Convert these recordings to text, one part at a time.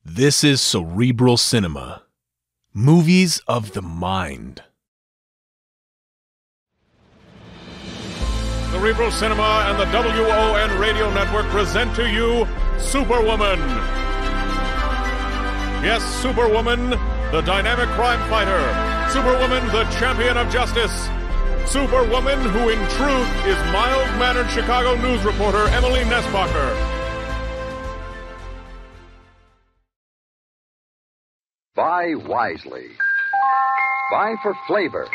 This is Cerebral Cinema. Movies of the mind. Cerebral Cinema and the WON Radio Network present to you Superwoman. Yes, Superwoman, the dynamic crime fighter. Superwoman, the champion of justice. Superwoman, who in truth is mild-mannered Chicago news reporter Emily Nesbacher. Buy wisely. Buy for flavor.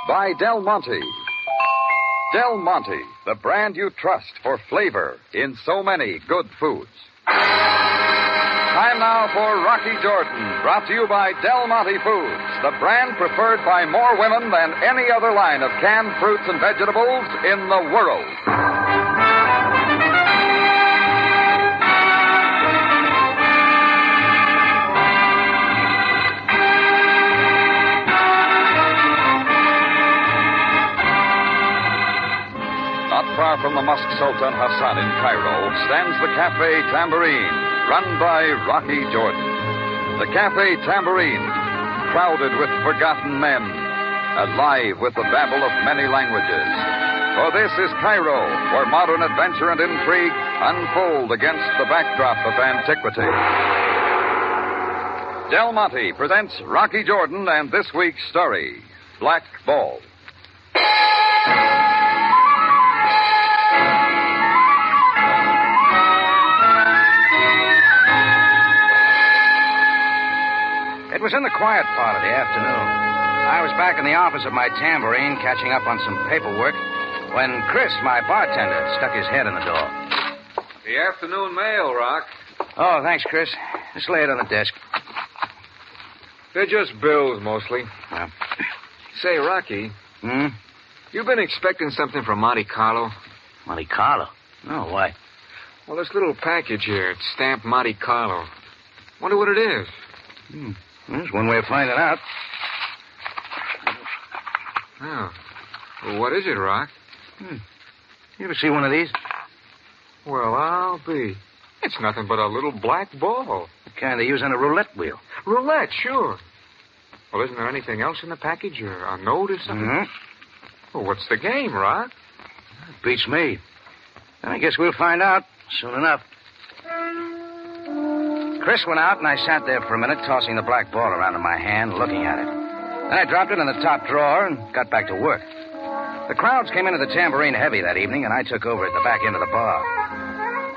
Buy Del Monte. Del Monte, the brand you trust for flavor in so many good foods. Time now for Rocky Jordan, brought to you by Del Monte Foods, the brand preferred by more women than any other line of canned fruits and vegetables in the world. Far from the Mosque Sultan Hassan in Cairo stands the Cafe Tambourine, run by Rocky Jordan. The Cafe Tambourine, crowded with forgotten men, alive with the babble of many languages. For this is Cairo, where modern adventure and intrigue unfold against the backdrop of antiquity. Del Monte presents Rocky Jordan and this week's story, Black Ball. It was in the quiet part of the afternoon. I was back in the office of my Tambourine catching up on some paperwork when Chris, my bartender, stuck his head in the door. The afternoon mail, Rock. Oh, thanks, Chris. Just lay it on the desk. They're just bills, mostly. Yeah. Say, Rocky. You been expecting something from Monte Carlo? Monte Carlo? No, why? Well, this little package here, it's stamped Monte Carlo. Wonder what it is. There's one way of finding out. Oh. Well, what is it, Rock? You ever see one of these? Well, I'll be. It's nothing but a little black ball. The kind they use on a roulette wheel. Roulette, sure. Well, isn't there anything else in the package, or a note or something? Well, what's the game, Rock? Beats me. I guess we'll find out soon enough. Chris went out, and I sat there for a minute, tossing the black ball around in my hand, looking at it. Then I dropped it in the top drawer and got back to work. The crowds came into the Tambourine heavy that evening, and I took over at the back end of the bar.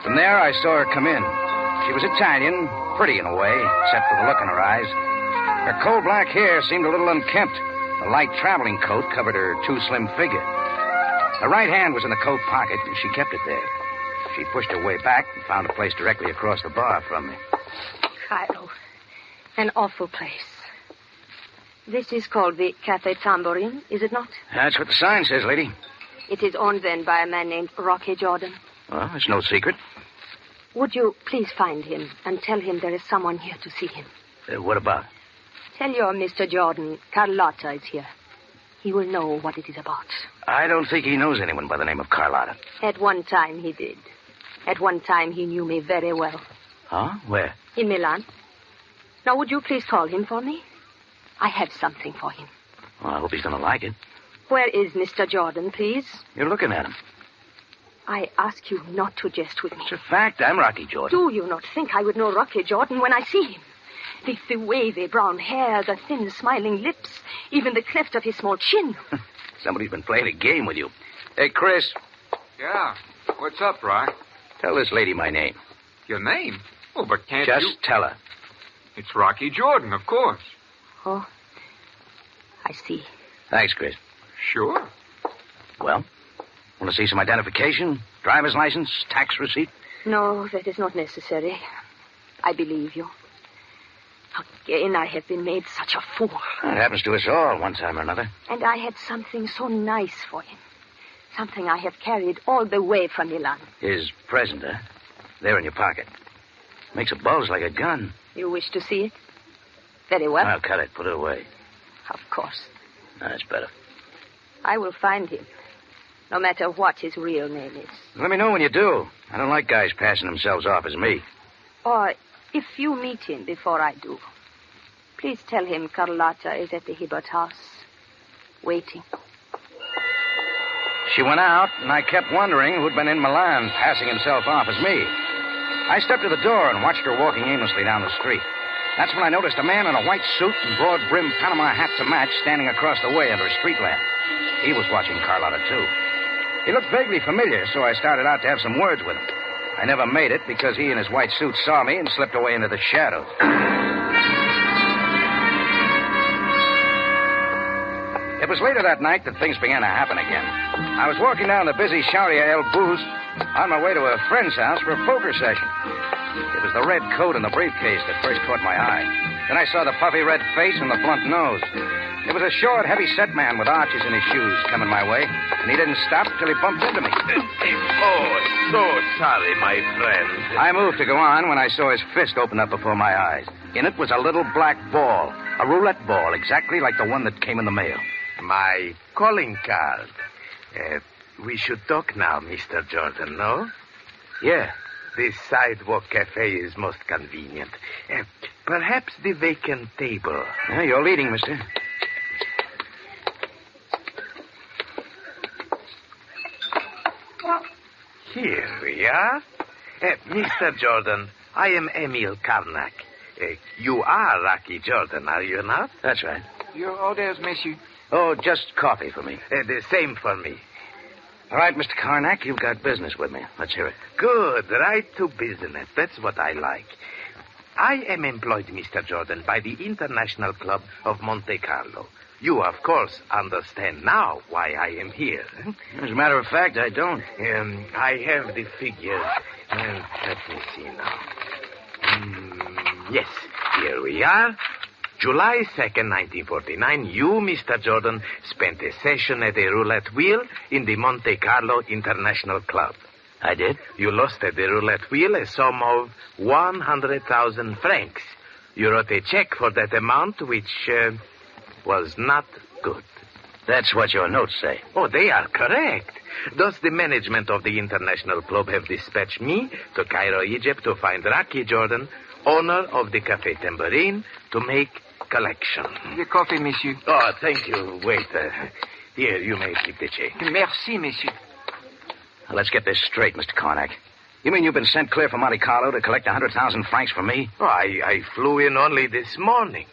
From there, I saw her come in. She was Italian, pretty in a way, except for the look in her eyes. Her coal-black hair seemed a little unkempt. A light traveling coat covered her too slim figure. Her right hand was in the coat pocket, and she kept it there. She pushed her way back and found a place directly across the bar from me. Cairo. An awful place. This is called the Cafe Tambourine, is it not? That's what the sign says, lady. It is owned then by a man named Rocky Jordan. Well, it's no secret. Would you please find him and tell him there is someone here to see him? What about? Tell your Mr. Jordan Carlotta is here. He will know what it is about. I don't think he knows anyone by the name of Carlotta. At one time he did. At one time he knew me very well. Huh? Where? In Milan. Now, would you please call him for me? I have something for him. Well, I hope he's going to like it. Where is Mr. Jordan, please? You're looking at him. I ask you not to jest with me. It's a fact. I'm Rocky Jordan. Do you not think I would know Rocky Jordan when I see him? The wavy brown hair, the thin, smiling lips, even the cleft of his small chin. Somebody's been playing a game with you. Hey, Chris. Yeah. What's up, Rock? Tell this lady my name. Your name? Oh, but can't Just you... tell her. It's Rocky Jordan, of course. Oh, I see. Thanks, Chris. Sure. Well, want to see some identification? Driver's license? Tax receipt? No, that is not necessary. I believe you. Again, I have been made such a fool. It happens to us all, one time or another. And I had something so nice for him. Something I have carried all the way from Milan. His present, huh? There in your pocket. Makes a buzz like a gun. You wish to see it? Very well. I'll cut it. Put it away. Of course. That's better. I will find him, no matter what his real name is. Let me know when you do. I don't like guys passing themselves off as me. Or If you meet him before I do, please tell him Carlotta is at the Hibbert house, waiting. She went out, and I kept wondering who'd been in Milan, passing himself off as me. I stepped to the door and watched her walking aimlessly down the street. That's when I noticed a man in a white suit and broad-brimmed Panama hat to match standing across the way under a street lamp. He was watching Carlotta, too. He looked vaguely familiar, so I started out to have some words with him. I never made it because he in his white suit saw me and slipped away into the shadows. It was later that night that things began to happen again. I was walking down the busy Sharia El Booz on my way to a friend's house for a poker session. It was the red coat and the briefcase that first caught my eye. Then I saw the puffy red face and the blunt nose. It was a short, heavy-set man with arches in his shoes coming my way, and he didn't stop till he bumped into me. Oh, so sorry, my friend. I moved to go on when I saw his fist open up before my eyes. In it was a little black ball, a roulette ball, exactly like the one that came in the mail. My calling card. We should talk now, Mr. Jordan, no? Yeah. This sidewalk cafe is most convenient. Perhaps the vacant table. Yeah, you're leading, mister. Here we are. Mr. Jordan, I am Emil Karnak. You are Rocky Jordan, are you not? That's right. Your orders, monsieur. Oh, just coffee for me. The same for me. All right, Mr. Karnak, you've got business with me. Let's hear it. Good. Right to business. That's what I like. I am employed, Mr. Jordan, by the International Club of Monte Carlo. You, of course, understand now why I am here. As a matter of fact, I don't. I have the figures. Let me see now. Yes, here we are. July 2nd, 1949, you, Mr. Jordan, spent a session at a roulette wheel in the Monte Carlo International Club. I did? You lost at the roulette wheel a sum of 100,000 francs. You wrote a check for that amount, which was not good. That's what your notes say. Oh, they are correct. Thus, the management of the International Club have dispatched me to Cairo, Egypt, to find Rocky Jordan, owner of the Café Tambourine, to make collection. The coffee, monsieur. Oh, thank you. Wait. Here, you may keep the change. Merci, monsieur. Now, let's get this straight, Mr. Karnak. You mean you've been sent clear from Monte Carlo to collect 100,000 francs from me? Oh, I flew in only this morning.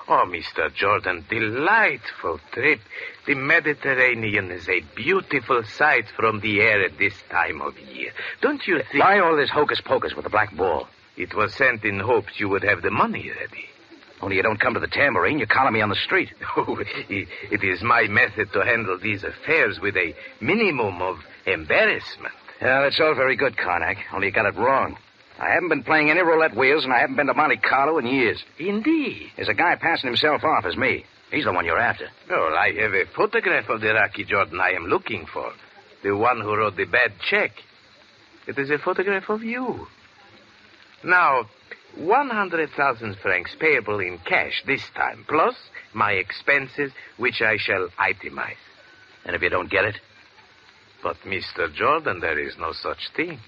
Oh, Mr. Jordan, delightful trip. The Mediterranean is a beautiful sight from the air at this time of year. Don't you think... Why all this hocus-pocus with the black ball? It was sent in hopes you would have the money ready. Only you don't come to the tambourine, you collar me on the street. Oh, it is my method to handle these affairs with a minimum of embarrassment. Yeah, that's all very good, Karnak, only you got it wrong. I haven't been playing any roulette wheels, and I haven't been to Monte Carlo in years. Indeed. There's a guy passing himself off as me. He's the one you're after. Well, I have a photograph of the Rocky Jordan I am looking for. The one who wrote the bad check. It is a photograph of you. Now, 100,000 francs payable in cash this time, plus my expenses, which I shall itemize. And if you don't get it? But, Mr. Jordan, there is no such thing.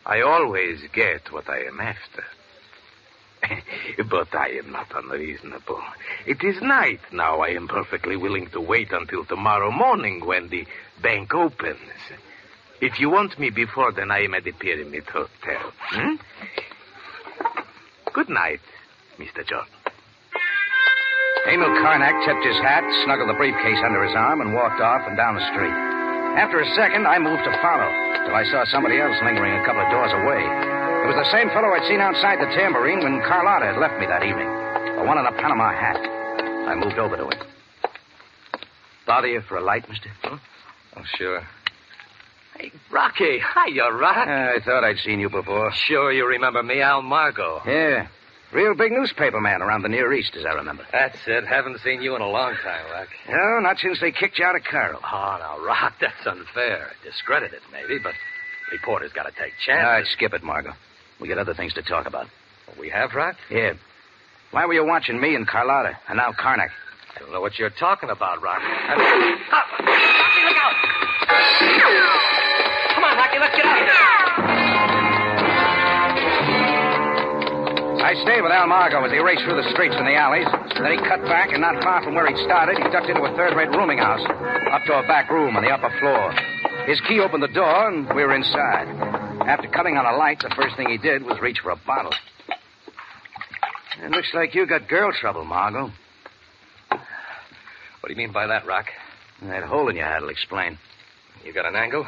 I always get what I am after. But I am not unreasonable. It is night now. I am perfectly willing to wait until tomorrow morning when the bank opens. If you want me before then, I am at the Pyramid Hotel. Good night, Mr. Jordan. Emil Karnak tipped his hat, snuggled the briefcase under his arm, and walked off and down the street. After a second, I moved to follow, till I saw somebody else lingering a couple of doors away. It was the same fellow I'd seen outside the tambourine when Carlotta had left me that evening. The one in the Panama hat. I moved over to him. Bother you for a light, mister? Huh? Oh, sure. Hey, Rocky. Hiya, Rock. I thought I'd seen you before. Sure you remember me, Al Margo. Yeah. Real big newspaper man around the Near East, as I remember. That's it. Haven't seen you in a long time, Rock. No, not since they kicked you out of Cairo. Oh, now, Rock, that's unfair. Discredited, maybe, but reporters got to take All right, chances. skip it, Margot. We got other things to talk about. We have, Rock? Yeah. Why were you watching me and Carlotta, and now Karnak? I don't know what you're talking about, Rock. Rocky, look out! Come on, Rocky, let's get out of here. I stayed with Al Margo as he raced through the streets and the alleys. Then he cut back, and not far from where he'd started, he ducked into a third-rate rooming house, up to a back room on the upper floor. His key opened the door, and we were inside. After cutting on a light, the first thing he did was reach for a bottle. It looks like you got girl trouble, Margo. What do you mean by that, Rock? That hole in your hat will explain. You got an angle?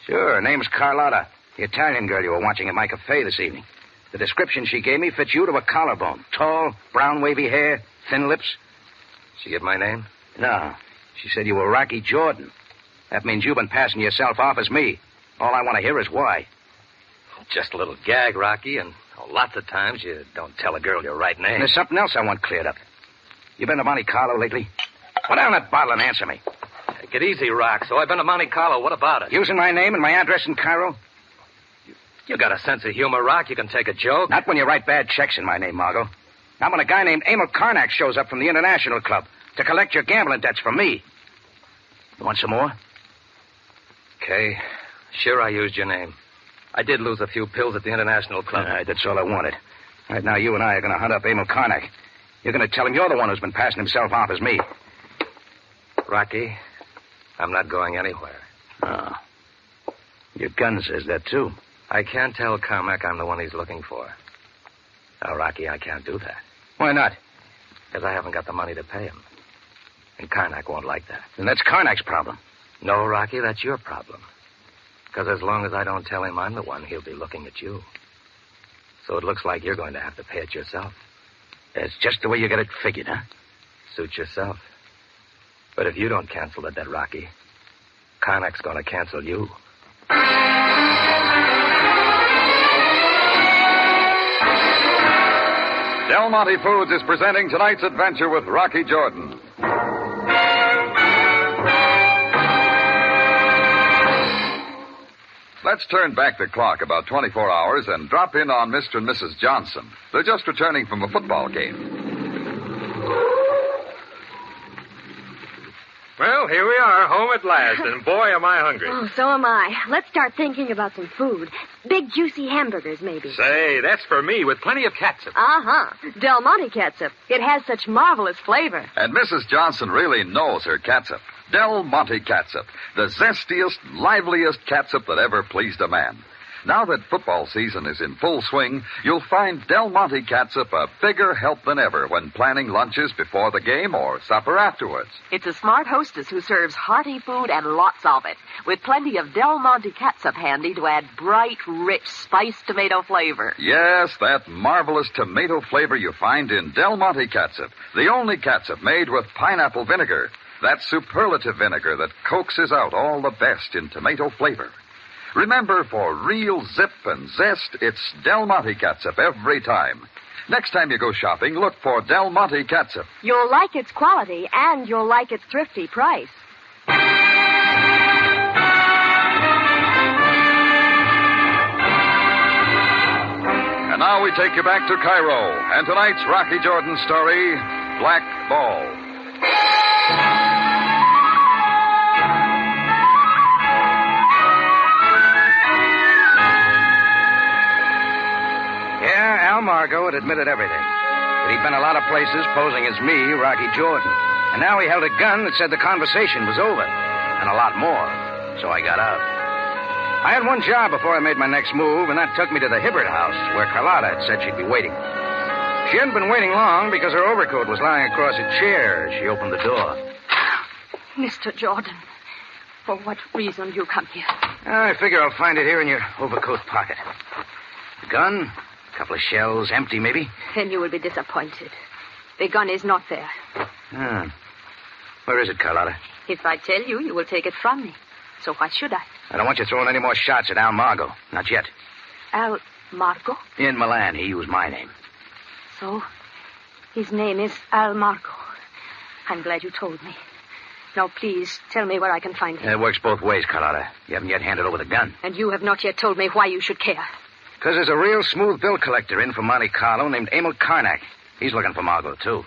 Sure, her name's Carlotta, the Italian girl you were watching at my cafe this evening. The description she gave me fits you to a collarbone. Tall, brown, wavy hair, thin lips. She give my name? No. She said you were Rocky Jordan. That means you've been passing yourself off as me. All I want to hear is why. Just a little gag, Rocky, and lots of times you don't tell a girl your right name. And there's something else I want cleared up. You been to Monte Carlo lately? Put down that bottle and answer me. Take it easy, Rock. So I've been to Monte Carlo. What about it? Using my name and my address in Cairo? You got a sense of humor, Rock. You can take a joke. Not when you write bad checks in my name, Margo. Not when a guy named Emil Karnak shows up from the International Club to collect your gambling debts from me. You want some more? Okay. Sure, I used your name. I did lose a few pills at the International Club. All right, that's all I wanted. Right now, you and I are going to hunt up Emil Karnak. You're going to tell him you're the one who's been passing himself off as me. Rocky, I'm not going anywhere. Oh. Your gun says that, too. I can't tell Carmack I'm the one he's looking for. Now, Rocky, I can't do that. Why not? Because I haven't got the money to pay him. And Karnak won't like that. And that's Karnak's problem. No, Rocky, that's your problem. Because as long as I don't tell him I'm the one, he'll be looking at you. So it looks like you're going to have to pay it yourself. That's just the way you got it figured, huh? Suit yourself. But if you don't cancel the debt, Rocky, Karnak's going to cancel you. Del Monte Foods is presenting tonight's adventure with Rocky Jordan. Let's turn back the clock about 24 hours and drop in on Mr. and Mrs. Johnson. They're just returning from a football game. Well, here we are, home at last, and boy, am I hungry. Oh, so am I. Let's start thinking about some food. Big, juicy hamburgers, maybe. Say, that's for me, with plenty of catsup. Uh-huh. Del Monte catsup. It has such marvelous flavor. And Mrs. Johnson really knows her catsup. Del Monte catsup, the zestiest, liveliest catsup that ever pleased a man. Now that football season is in full swing, you'll find Del Monte catsup a bigger help than ever when planning lunches before the game or supper afterwards. It's a smart hostess who serves hearty food and lots of it, with plenty of Del Monte catsup handy to add bright, rich, spiced tomato flavor. Yes, that marvelous tomato flavor you find in Del Monte catsup, the only catsup made with pineapple vinegar. That superlative vinegar that coaxes out all the best in tomato flavor. Remember, for real zip and zest, it's Del Monte catsup every time. Next time you go shopping, look for Del Monte catsup. You'll like its quality, and you'll like its thrifty price. And now we take you back to Cairo, and tonight's Rocky Jordan story, Black Ball. Yeah, Al Margo had admitted everything. That he'd been a lot of places posing as me, Rocky Jordan. And now he held a gun that said the conversation was over. And a lot more. So I got out. I had one job before I made my next move, and that took me to the Hibbert house, where Carlotta had said she'd be waiting. She hadn't been waiting long because her overcoat was lying across a chair as she opened the door. Mr. Jordan, for what reason do you come here? I figure I'll find it here in your overcoat pocket. The gun, a couple of shells, empty maybe. Then you will be disappointed. The gun is not there. Where is it, Carlotta? If I tell you, you will take it from me. So why should I? I don't want you throwing any more shots at Al Margo. Not yet. Al Margo? In Milan, he used my name. So, his name is Al Margo. I'm glad you told me. Now, please, tell me where I can find him. It works both ways, Carlotta. You haven't yet handed over the gun. And you have not yet told me why you should care. Because there's a real smooth bill collector in from Monte Carlo named Emil Karnak. He's looking for Margo, too.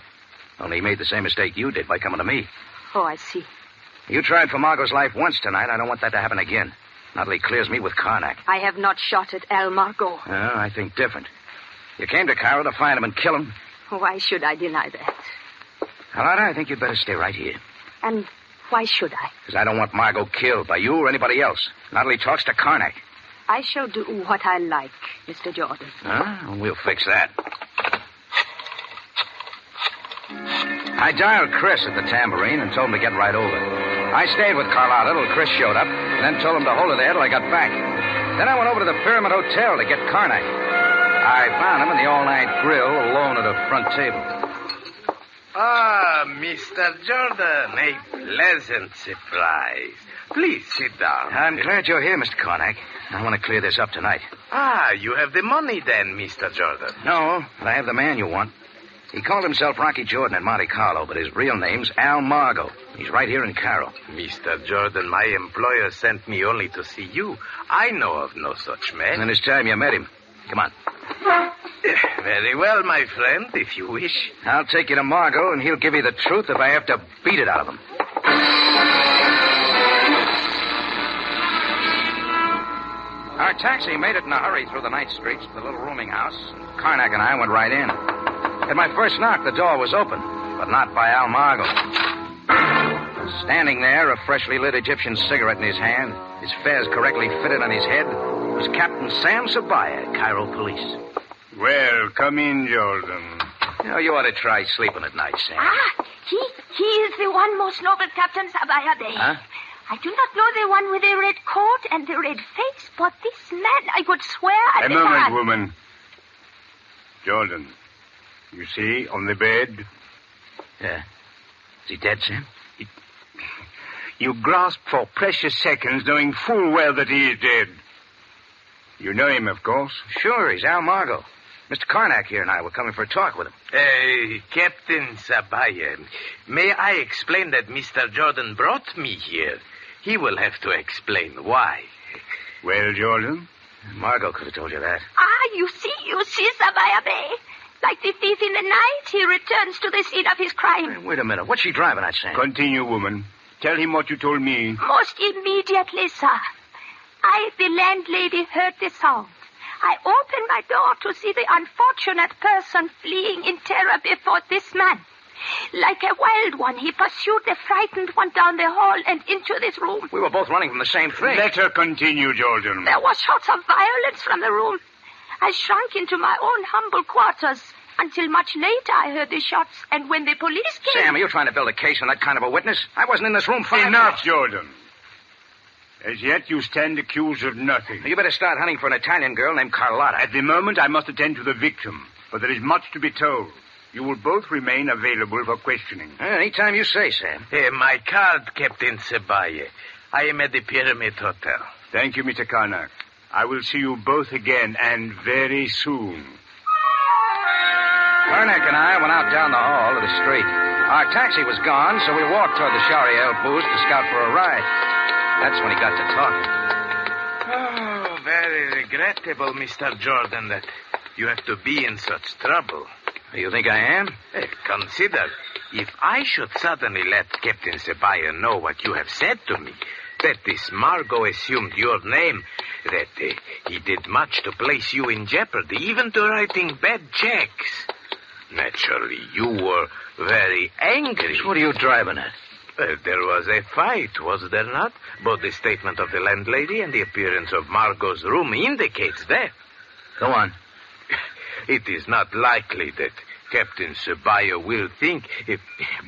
Only he made the same mistake you did by coming to me. Oh, I see. You tried for Margo's life once tonight. I don't want that to happen again. Not till he clears me with Karnak. I have not shot at Al Margo. I think different. You came to Cairo to find him and kill him. Why should I deny that? Carlotta, I think you'd better stay right here. And why should I? Because I don't want Margot killed by you or anybody else. Not till he talks to Karnak. I shall do what I like, Mr. Jordan. We'll fix that. I dialed Chris at the Tambourine and told him to get right over. I stayed with Carlotta till Chris showed up, and then told him to hold her there till I got back. Then I went over to the Pyramid Hotel to get Karnak. I found him in the all-night grill alone at a front table. Ah, Mr. Jordan, a pleasant surprise. Please sit down. I'm glad you're here, Mr. Karnak. I want to clear this up tonight. Ah, you have the money then, Mr. Jordan. No, but I have the man you want. He called himself Rocky Jordan in Monte Carlo, but his real name's Al Margo. He's right here in Cairo. Mr. Jordan, my employer sent me only to see you. I know of no such man. And it's time you met him. Come on. Very well, my friend, if you wish. I'll take you to Margo, and he'll give you the truth if I have to beat it out of him. Our taxi made it in a hurry through the night streets to the little rooming house. Karnak and I went right in. At my first knock, the door was open, but not by Al Margo. Standing there, a freshly lit Egyptian cigarette in his hand, his fez correctly fitted on his head, was Captain Sam Sabaya, Cairo Police. Well, come in, Jordan. You ought to try sleeping at night, Sam. He is the one most noble Captain Sabaya Bey. Huh? I do not know the one with the red coat and the red face, but this man, I would swear... A moment, woman. Jordan, you see, on the bed? Yeah. Is he dead, Sam? You grasp for precious seconds, knowing full well that he is dead. You know him, of course? Sure, he's Al Margo. Mr. Karnak here and I were coming for a talk with him. Captain Sabaya, may I explain that Mr. Jordan brought me here? He will have to explain why. Well, Jordan? Margo could have told you that. You see, Sabaya Bey. Like the thief in the night, he returns to the scene of his crime. Hey, wait a minute. What's she driving at, Sam? Continue, woman. Tell him what you told me. Most immediately, sir. I, the landlady, heard the sound. I opened my door to see the unfortunate person fleeing in terror before this man. Like a wild one, he pursued the frightened one down the hall and into this room. We were both running from the same thing. Let her continue, Jordan. There were shouts of violence from the room. I shrunk into my own humble quarters until much later I heard the shots, and when the police came... Sam, are you trying to build a case on that kind of a witness? I wasn't in this room 5 minutes. Enough, Jordan. As yet, you stand accused of nothing. You better start hunting for an Italian girl named Carlotta. At the moment, I must attend to the victim, but there is much to be told. You will both remain available for questioning. Anytime you say, Sam. My card, Captain Sabaya. I am at the Pyramid Hotel. Thank you, Mr. Karnak. I will see you both again, and very soon. Karnak and I went out down the hall to the street. Our taxi was gone, so we walked toward the Shariel booth to scout for a ride. That's when he got to talking. Oh, very regrettable, Mr. Jordan, that you have to be in such trouble. You think I am? Consider, if I should suddenly let Captain Sabaya know what you have said to me, that this Margo assumed your name, that he did much to place you in jeopardy, even to writing bad checks. Naturally, you were very angry. What are you driving at? There was a fight, was there not? Both the statement of the landlady and the appearance of Margot's room indicates that. Go on. It is not likely that Captain Sabaya will think,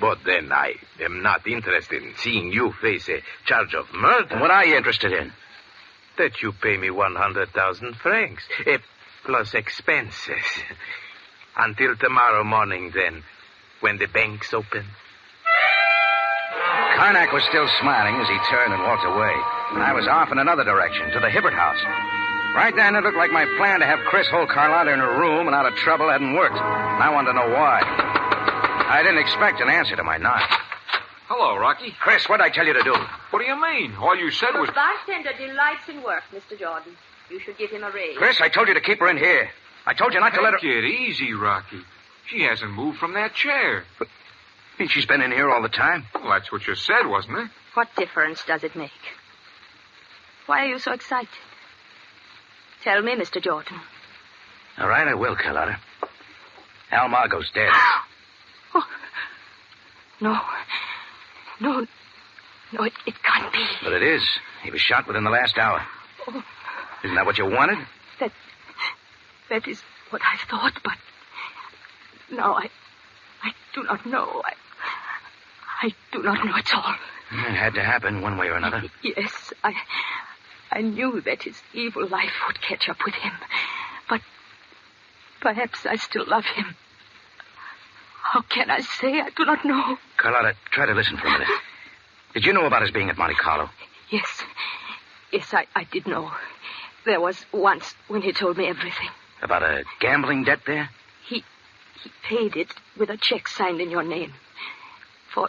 but then I am not interested in seeing you face a charge of murder. What are you interested in? That you pay me 100,000 francs, plus expenses. Until tomorrow morning, then, when the banks open. Karnak was still smiling as he turned and walked away. And I was off in another direction, to the Hibbert house. Right then, it looked like my plan to have Chris hold Carlotta in her room and out of trouble hadn't worked. And I wanted to know why. I didn't expect an answer to my knock. Hello, Rocky. Chris, what'd I tell you to do? What do you mean? All you said was... The bartender delights in work, Mr. Jordan. You should give him a raise. Chris, I told you to keep her in here. I told you not to let her... Take it easy, Rocky. She hasn't moved from that chair. But, she's been in here all the time. Well, that's what you said, wasn't it? What difference does it make? Why are you so excited? Tell me, Mr. Jordan. All right, I will, Carlotta. Al Margot's dead. Oh. No. No, it can't be. But it is. He was shot within the last hour. Oh. Isn't that what you wanted? That is what I thought, but now I do not know. I do not know at all. It had to happen one way or another. Yes, I knew that his evil life would catch up with him, but perhaps I still love him. How can I say? I do not know. Carlotta, try to listen for a minute. Did you know about his being at Monte Carlo? Yes, I did know. There was once when he told me everything. About a gambling debt there? He paid it with a check signed in your name for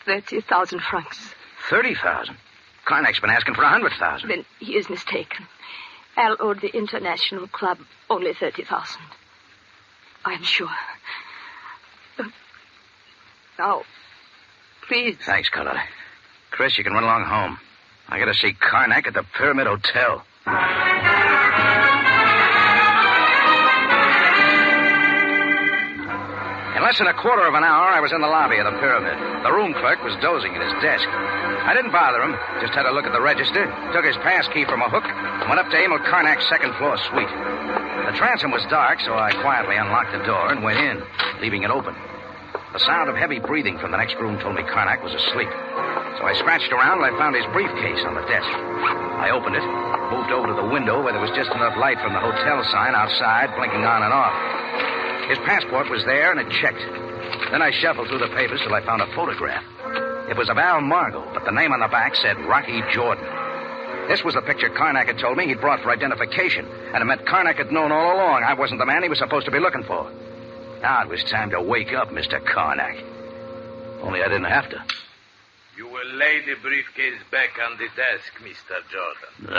30,000 francs. 30,000? Karnak's been asking for 100,000. Then he is mistaken. Al owed the International Club only 30,000. I'm sure. Now, please. Thanks, Carlotta. Chris, you can run along home. I gotta see Karnak at the Pyramid Hotel. In less than a quarter of an hour, I was in the lobby of the Pyramid. The room clerk was dozing at his desk. I didn't bother him, just had a look at the register, took his pass key from a hook, and went up to Emil Karnak's second-floor suite. The transom was dark, so I quietly unlocked the door and went in, leaving it open. The sound of heavy breathing from the next room told me Karnak was asleep. So I scratched around and I found his briefcase on the desk. I opened it, moved over to the window where there was just enough light from the hotel sign outside, blinking on and off. His passport was there, and it checked. Then I shuffled through the papers till I found a photograph. It was of Al Margot, but the name on the back said Rocky Jordan. This was the picture Karnak had told me he'd brought for identification, and it meant Karnak had known all along I wasn't the man he was supposed to be looking for. Now it was time to wake up, Mr. Karnak. Only I didn't have to. You will lay the briefcase back on the desk, Mr. Jordan.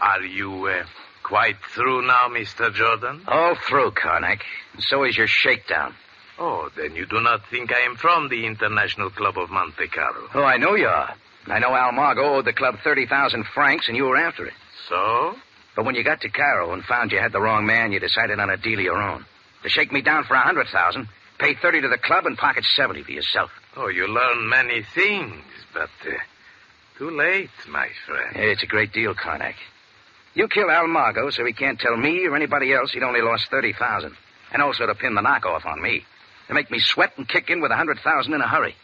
Are you quite through now, Mr. Jordan? All through, Karnak. And so is your shakedown. Oh, then you do not think I am from the International Club of Monte Carlo. Oh, I know you are. I know Al Margot owed the club 30,000 francs, and you were after it. So? But when you got to Cairo and found you had the wrong man, you decided on a deal of your own. To shake me down for 100,000, pay 30 to the club, and pocket 70 for yourself. Oh, you learn many things, but too late, my friend. It's a great deal, Karnak. You kill Al Margot so he can't tell me or anybody else he'd only lost 30,000. And also to pin the knockoff on me. To make me sweat and kick in with 100,000 in a hurry.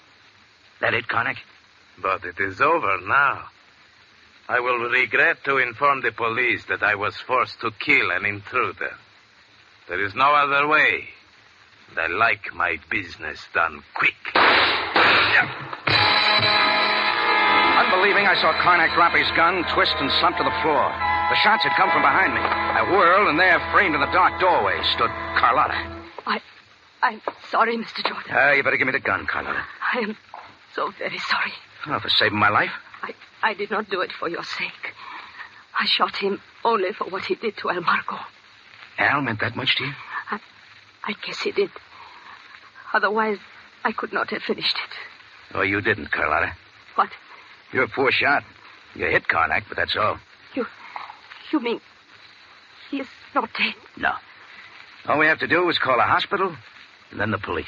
That it, Karnak? But it is over now. I will regret to inform the police that I was forced to kill an intruder. There is no other way. And I like my business done quick. Unbelieving, I saw Karnak drop his gun, twist, and slump to the floor. The shots had come from behind me. I whirled, and there, framed in the dark doorway, stood Carlotta. I'm sorry, Mr. Jordan. You better give me the gun, Carlotta. I am so very sorry. Oh, for saving my life? I did not do it for your sake. I shot him only for what he did to Al Margot. Al meant that much to you? I guess he did. Otherwise, I could not have finished it. Oh, you didn't, Carlotta. What? You're a poor shot. You hit Karnak, but that's all. You mean he is not dead? No. All we have to do is call a hospital and then the police.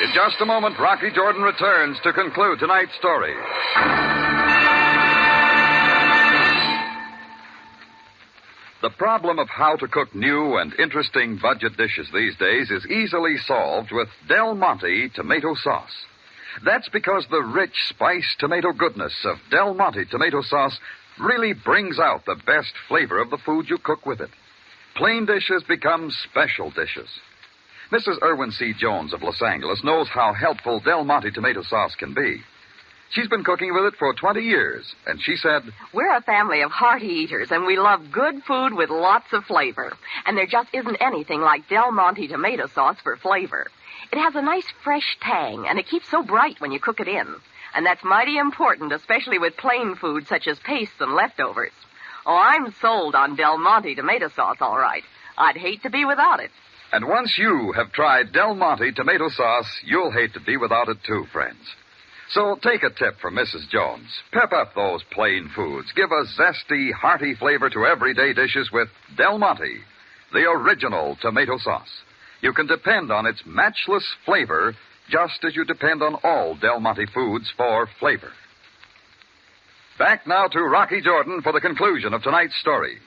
In just a moment, Rocky Jordan returns to conclude tonight's story. The problem of how to cook new and interesting budget dishes these days is easily solved with Del Monte tomato sauce. That's because the rich, spiced tomato goodness of Del Monte tomato sauce really brings out the best flavor of the food you cook with it. Plain dishes become special dishes. Mrs. Irwin C. Jones of Los Angeles knows how helpful Del Monte tomato sauce can be. She's been cooking with it for 20 years, and she said, "We're a family of hearty eaters, and we love good food with lots of flavor. And there just isn't anything like Del Monte tomato sauce for flavor. It has a nice fresh tang, and it keeps so bright when you cook it in. And that's mighty important, especially with plain food such as pastes and leftovers. Oh, I'm sold on Del Monte tomato sauce, all right. I'd hate to be without it." And once you have tried Del Monte tomato sauce, you'll hate to be without it too, friends. So take a tip from Mrs. Jones. Pep up those plain foods. Give a zesty, hearty flavor to everyday dishes with Del Monte, the original tomato sauce. You can depend on its matchless flavor just as you depend on all Del Monte foods for flavor. Back now to Rocky Jordan for the conclusion of tonight's story.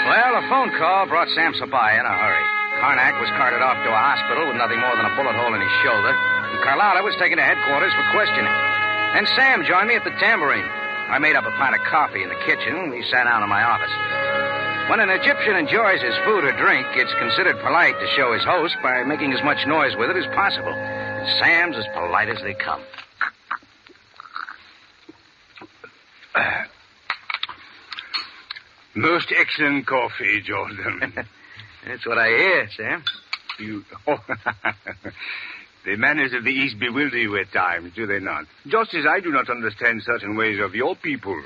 Well, a phone call brought Sam Sabaya in a hurry. Karnak was carted off to a hospital with nothing more than a bullet hole in his shoulder, and Carlotta was taken to headquarters for questioning. And Sam joined me at the Tambourine. I made up a pint of coffee in the kitchen, and we sat down in my office. When an Egyptian enjoys his food or drink, it's considered polite to show his host by making as much noise with it as possible. And Sam's as polite as they come. Most excellent coffee, Jordan. That's what I hear, Sam. The manners of the East bewilder you at times, do they not? Just as I do not understand certain ways of your people.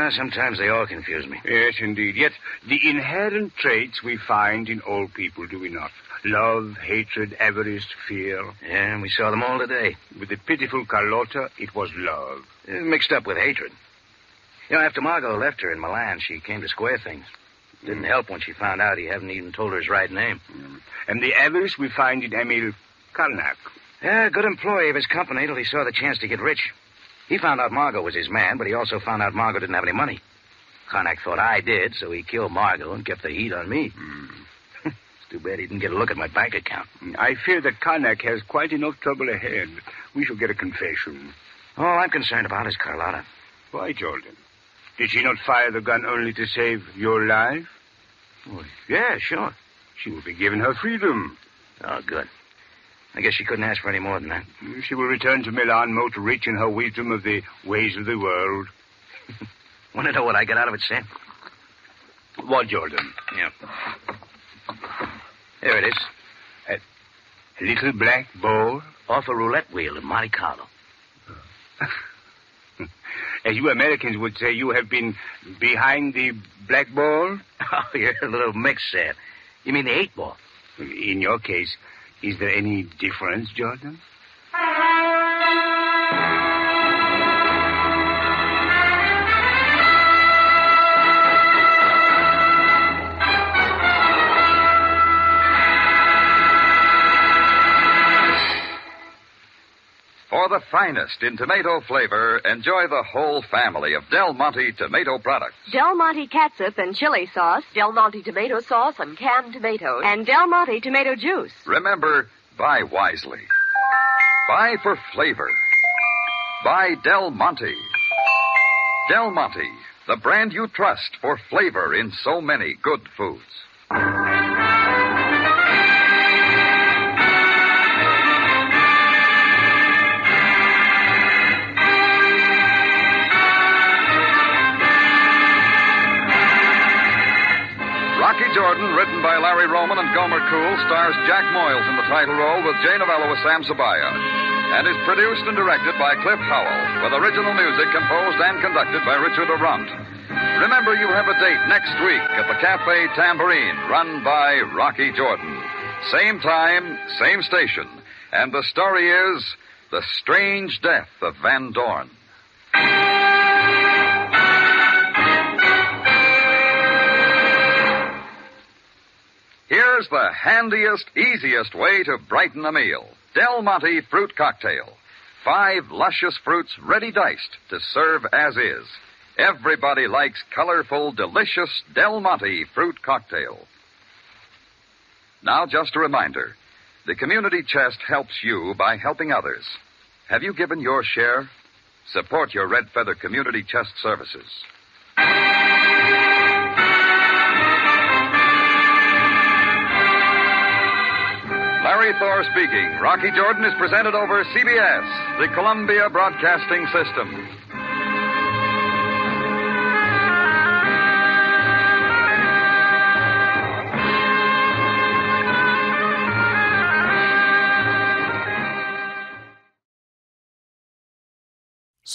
Sometimes they all confuse me. Yes, indeed. Yet the inherent traits we find in all people, do we not? Love, hatred, avarice, fear. Yeah, and we saw them all today. With the pitiful Carlotta, it was love. Mixed up with hatred. After Margot left her in Milan, she came to square things. Didn't help when she found out he hadn't even told her his right name. And the avarice we find in Emil Karnak. Yeah, good employee of his company till he saw the chance to get rich. He found out Margot was his man, but he also found out Margot didn't have any money. Karnak thought I did, so he killed Margot and kept the heat on me. It's too bad he didn't get a look at my bank account. I fear that Karnak has quite enough trouble ahead. We shall get a confession. All I'm concerned about is Carlotta. Why, Jordan? Did she not fire the gun only to save your life? Oh, yeah, sure. She will be given her freedom. Oh, good. I guess she couldn't ask for any more than that. She will return to Milan most rich in her wisdom of the ways of the world. Want to know what I got out of it, Sam? What, Jordan? Yeah. There it is. A little black ball? Off a roulette wheel in Monte Carlo. As you Americans would say, you have been behind the black ball? Oh, you're a little mixed, Sam. You mean the 8-ball? In your case, is there any difference, Jordan? For the finest in tomato flavor, enjoy the whole family of Del Monte tomato products. Del Monte catsup and chili sauce. Del Monte tomato sauce and canned tomatoes. And Del Monte tomato juice. Remember, buy wisely. Buy for flavor. Buy Del Monte. Del Monte, the brand you trust for flavor in so many good foods. Rocky Jordan, written by Larry Roman and Gomer Cool, stars Jack Moyles in the title role with Jay Novello as Sam Sabaya, and is produced and directed by Cliff Howell, with original music composed and conducted by Richard O'Runt. Remember, you have a date next week at the Cafe Tambourine, run by Rocky Jordan. Same time, same station. And the story is The Strange Death of Van Dorn. Here's the handiest, easiest way to brighten a meal. Del Monte Fruit Cocktail. 5 luscious fruits ready diced to serve as is. Everybody likes colorful, delicious Del Monte Fruit Cocktail. Now, just a reminder. The Community Chest helps you by helping others. Have you given your share? Support your Red Feather Community Chest services. Larry Thor speaking. Rocky Jordan is presented over CBS, the Columbia Broadcasting System.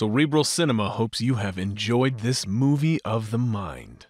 Cerebral Cinema hopes you have enjoyed this movie of the mind.